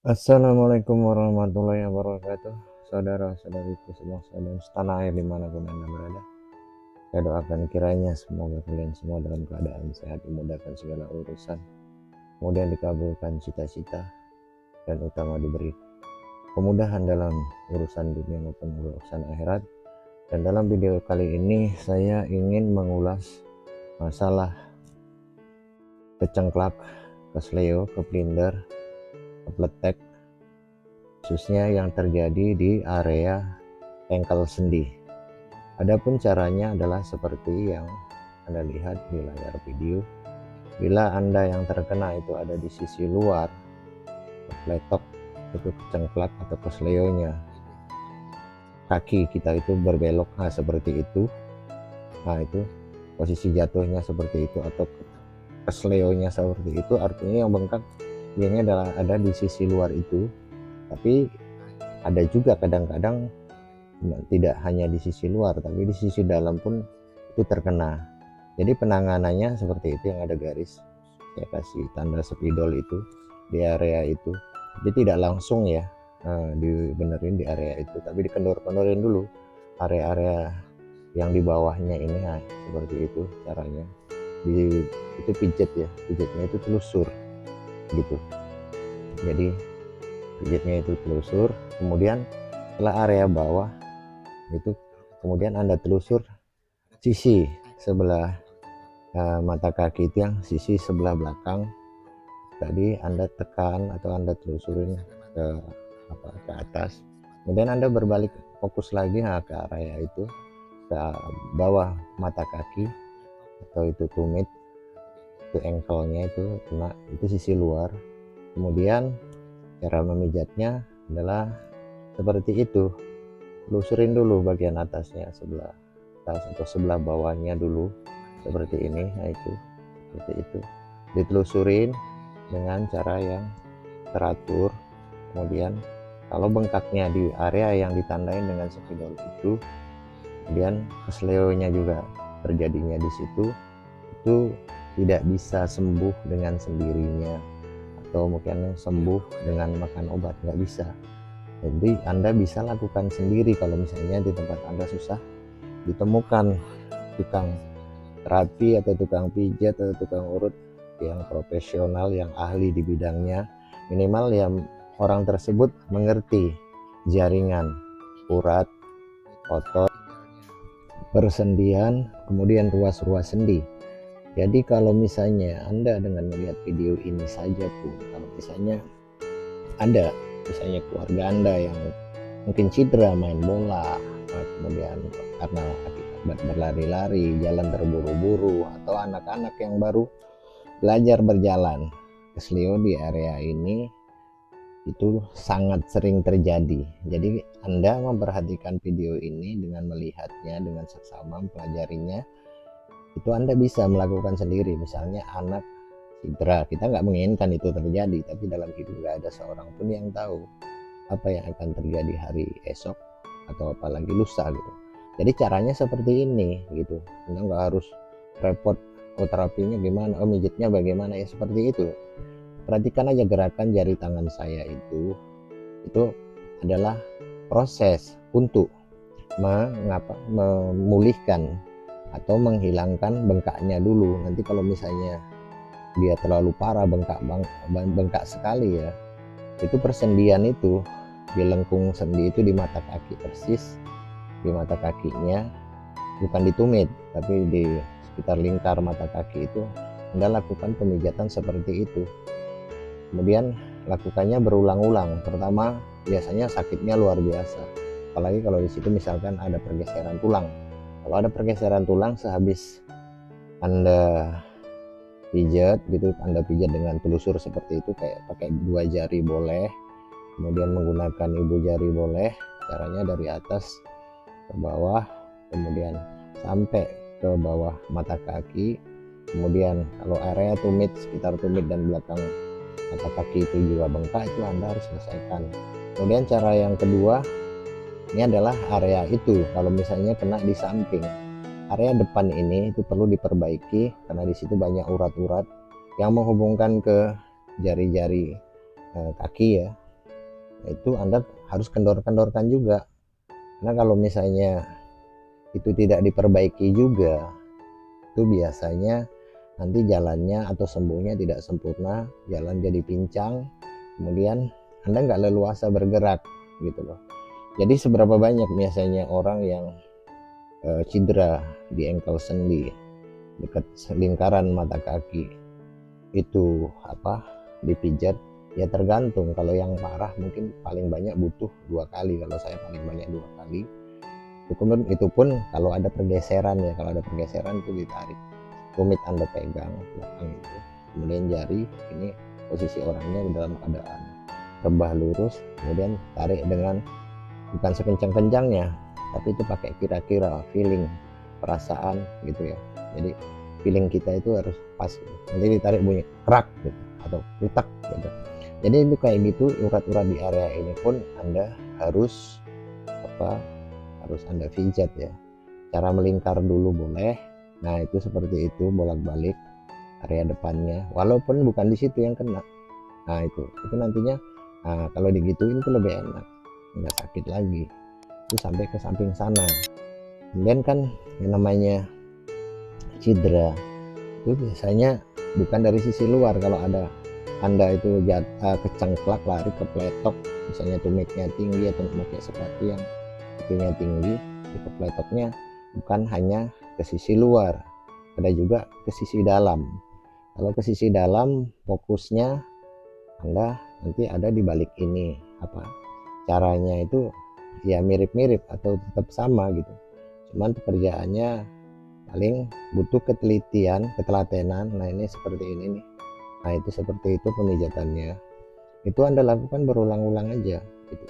Assalamualaikum warahmatullahi wabarakatuh. Saudara-saudariku sebangsa dan setanah air dimanapun Anda berada. Saya doakan kiranya semoga kalian semua dalam keadaan sehat, dimudahkan segala urusan, kemudian dikabulkan cita-cita, dan utama diberi kemudahan dalam urusan dunia maupun urusan akhirat. Dan dalam video kali ini saya ingin mengulas masalah kecengklak, kesleo, keblinder, kepletek, khususnya yang terjadi di area engkel sendi. Adapun caranya adalah seperti yang Anda lihat di layar video. Bila Anda yang terkena itu ada di sisi luar, kepletok itu kecengklak atau kesleonya, kaki kita itu berbelok, nah seperti itu. Nah itu posisi jatuhnya seperti itu, atau kesleonya seperti itu, artinya yang bengkak biasanya adalah ada di sisi luar itu. Tapi ada juga kadang-kadang tidak hanya di sisi luar, tapi di sisi dalam pun itu terkena. Jadi penanganannya seperti itu, yang ada garis saya kasih tanda spidol itu di area itu. Jadi tidak langsung ya dibenerin di area itu, tapi dikendor-kendorin dulu area-area yang di bawahnya ini. Nah, seperti itu caranya. Itu pijet ya, pijetnya itu telusur gitu. Jadi pijetnya itu telusur, kemudian setelah area bawah itu kemudian Anda telusur sisi sebelah mata kaki itu, yang sisi sebelah belakang tadi Anda tekan atau Anda telusurin ke atas, kemudian Anda berbalik fokus lagi ke area itu, ke bawah mata kaki atau itu tumit, itu engkelnya itu kena, itu sisi luar. Kemudian cara memijatnya adalah seperti itu, telusurin dulu bagian atasnya, sebelah atas atau sebelah bawahnya dulu seperti ini. Nah itu seperti itu ditelusurin dengan cara yang teratur. Kemudian kalau bengkaknya di area yang ditandain dengan spidol itu, kemudian kesleonya juga terjadinya di situ, itu tidak bisa sembuh dengan sendirinya atau mungkin sembuh dengan makan obat, nggak bisa. Jadi Anda bisa lakukan sendiri kalau misalnya di tempat Anda susah ditemukan tukang terapi atau tukang pijat atau tukang urut yang profesional, yang ahli di bidangnya. Minimal ya orang tersebut mengerti jaringan urat, otot, persendian, kemudian ruas-ruas sendi. Jadi kalau misalnya Anda dengan melihat video ini saja pun, kalau misalnya ada misalnya keluarga Anda yang mungkin cedera main bola, kemudian karena akibat berlari-lari, jalan terburu-buru, atau anak-anak yang baru belajar berjalan, kesleo di area ini itu sangat sering terjadi. Jadi Anda memperhatikan video ini dengan melihatnya, dengan seksama mempelajarinya, itu Anda bisa melakukan sendiri. Misalnya anak cedera, kita nggak menginginkan itu terjadi, tapi dalam hidup nggak ada seorang pun yang tahu apa yang akan terjadi hari esok atau apalagi lusa gitu. Jadi caranya seperti ini gitu. Anda nggak harus repot, terapinya gimana, mijitnya bagaimana, ya seperti itu. Perhatikan aja gerakan jari tangan saya itu adalah proses untuk memulihkan atau menghilangkan bengkaknya dulu. Nanti kalau misalnya dia terlalu parah, bengkak sekali ya, itu persendian itu di lengkung sendi itu, di mata kaki, persis di mata kakinya, bukan di tumit tapi di sekitar lingkar mata kaki itu. Anda lakukan pemijatan seperti itu, kemudian lakukannya berulang-ulang. Pertama biasanya sakitnya luar biasa, apalagi kalau di situ misalkan ada pergeseran tulang. Kalau ada pergeseran tulang sehabis Anda pijat gitu, Anda pijat dengan telusur seperti itu, kayak pakai dua jari boleh, kemudian menggunakan ibu jari boleh. Caranya dari atas ke bawah, kemudian sampai ke bawah mata kaki. Kemudian kalau area tumit, sekitar tumit dan belakang mata kaki itu juga bengkak, itu Anda harus selesaikan. Kemudian cara yang kedua, ini adalah area itu kalau misalnya kena di samping, area depan ini itu perlu diperbaiki karena di situ banyak urat-urat yang menghubungkan ke jari-jari kaki ya. itu Anda harus kendor-kendorkan juga, karena kalau misalnya itu tidak diperbaiki juga, itu biasanya nanti jalannya atau sembuhnya tidak sempurna, jalan jadi pincang, kemudian Anda nggak leluasa bergerak gitu loh. Jadi seberapa banyak biasanya orang yang cedera di ankle sendi dekat lingkaran mata kaki itu dipijat, ya tergantung. Kalau yang parah mungkin paling banyak butuh 2 kali, kalau saya paling banyak 2 kali. Itu pun kalau ada pergeseran ya, kalau ada pergeseran itu ditarik, tumit Anda pegang belakang itu, kemudian jari ini posisi orangnya dalam keadaan rebah lurus, kemudian tarik dengan bukan sekencang-kencangnya, tapi itu pakai kira-kira feeling, perasaan gitu ya. Jadi feeling kita itu harus pas gitu. Nanti ditarik bunyi kerak gitu atau rutak gitu. Jadi itu kayak gitu, urat-urat di area ini pun Anda harus harus Anda pijat ya. Cara melingkar dulu boleh. Nah itu seperti itu, bolak-balik area depannya, walaupun bukan di situ yang kena. Nah itu nantinya kalau digituin itu lebih enak, nggak sakit lagi, itu sampai ke samping sana. Kemudian kan yang namanya cedera itu biasanya bukan dari sisi luar. Kalau ada Anda itu kecengklak lari ke pletok, misalnya tumitnya tinggi atau pakai sepatu yang itunya tinggi, di kepletoknya bukan hanya ke sisi luar, ada juga ke sisi dalam. Kalau ke sisi dalam fokusnya Anda nanti ada di balik ini, caranya itu ya mirip-mirip atau tetap sama gitu, cuman pekerjaannya paling butuh ketelatenan. Nah ini seperti ini nih, nah itu seperti itu pemijatannya, itu Anda lakukan berulang-ulang aja gitu.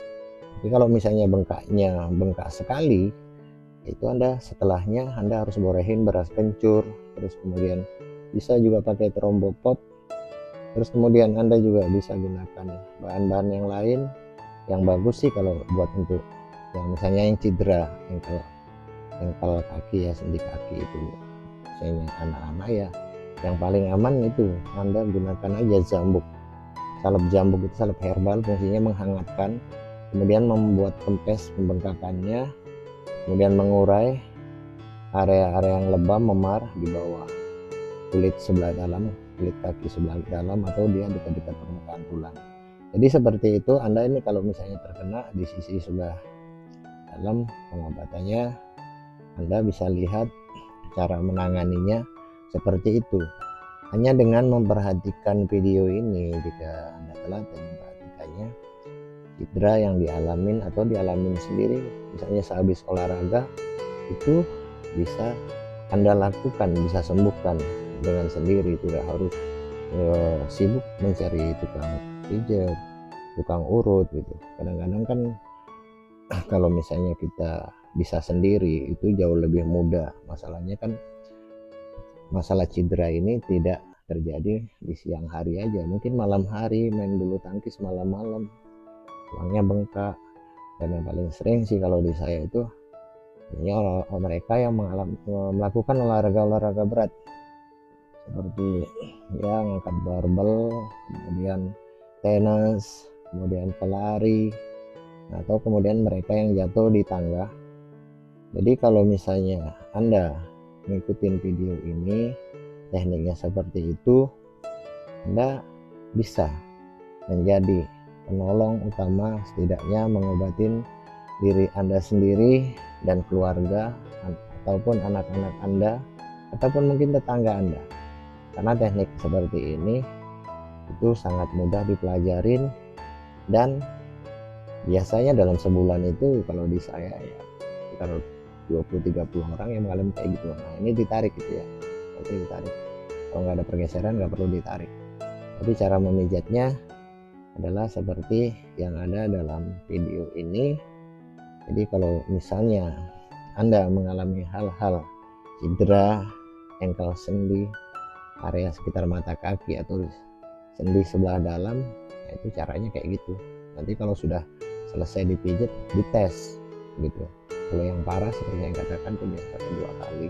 Tapi kalau misalnya bengkak sekali, itu setelahnya Anda harus borehin beras kencur, terus kemudian bisa juga pakai trombopop, terus kemudian Anda juga bisa gunakan bahan-bahan yang lain yang bagus sih kalau buat untuk yang misalnya yang cedera ankle kaki ya, sendi kaki itu misalnya anak-anak ya, yang paling aman itu Anda gunakan aja salep jambuk. Itu salep herbal, fungsinya menghangatkan, kemudian membuat kempes pembengkakannya, kemudian mengurai area-area yang lebam memar di bawah kulit sebelah dalam, kulit kaki sebelah dalam, atau dia dekat-dekat permukaan tulang. Jadi seperti itu. Anda ini kalau misalnya terkena di sisi sebelah dalam, pengobatannya Anda bisa lihat cara menanganinya seperti itu, hanya dengan memperhatikan video ini. Jika Anda telah memperhatikannya, cedera yang dialamin atau dialamin sendiri misalnya sehabis olahraga, itu bisa Anda lakukan, bisa sembuhkan dengan sendiri, tidak harus sibuk mencari tukang pijat, tukang urut gitu. Kadang-kadang kan kalau misalnya kita bisa sendiri itu jauh lebih mudah. Masalahnya kan masalah cedera ini tidak terjadi di siang hari aja, mungkin malam hari main bulu tangkis malam-malam tulangnya bengkak. Dan yang paling sering sih kalau di saya itu ini mereka yang melakukan olahraga berat seperti ya ngangkat barbel, kemudian tenis, kemudian pelari, atau kemudian mereka yang jatuh di tangga. Jadi kalau misalnya Anda ngikutin video ini, tekniknya seperti itu, Anda bisa menjadi penolong utama, setidaknya mengobatin diri Anda sendiri dan keluarga, ataupun anak-anak Anda, ataupun mungkin tetangga Anda. Karena teknik seperti ini itu sangat mudah dipelajarin, dan biasanya dalam sebulan itu kalau di saya ya sekitar 20-30 orang yang mengalami kayak gitu. Nah ini ditarik gitu ya, nanti ditarik, kalau nggak ada pergeseran nggak perlu ditarik. Tapi cara memijatnya adalah seperti yang ada dalam video ini. Jadi kalau misalnya Anda mengalami hal-hal cedera ankle sendi, area sekitar mata kaki atau sendi sebelah dalam, nah itu caranya kayak gitu. Nanti kalau sudah selesai dipijat, dites gitu. Kalau yang parah seperti yang katakan itu biasanya 2 kali.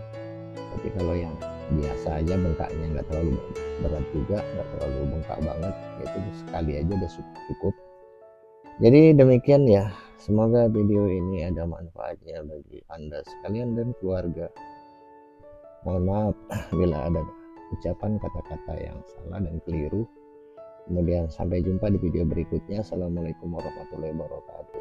Tapi kalau yang biasa aja bengkaknya nggak terlalu berat juga, nggak terlalu bengkak banget, itu sekali aja udah cukup. Jadi demikian ya, semoga video ini ada manfaatnya bagi Anda sekalian dan keluarga. Mohon maaf bila ada ucapan kata-kata yang salah dan keliru. Kemudian sampai jumpa di video berikutnya. Assalamualaikum warahmatullahi wabarakatuh.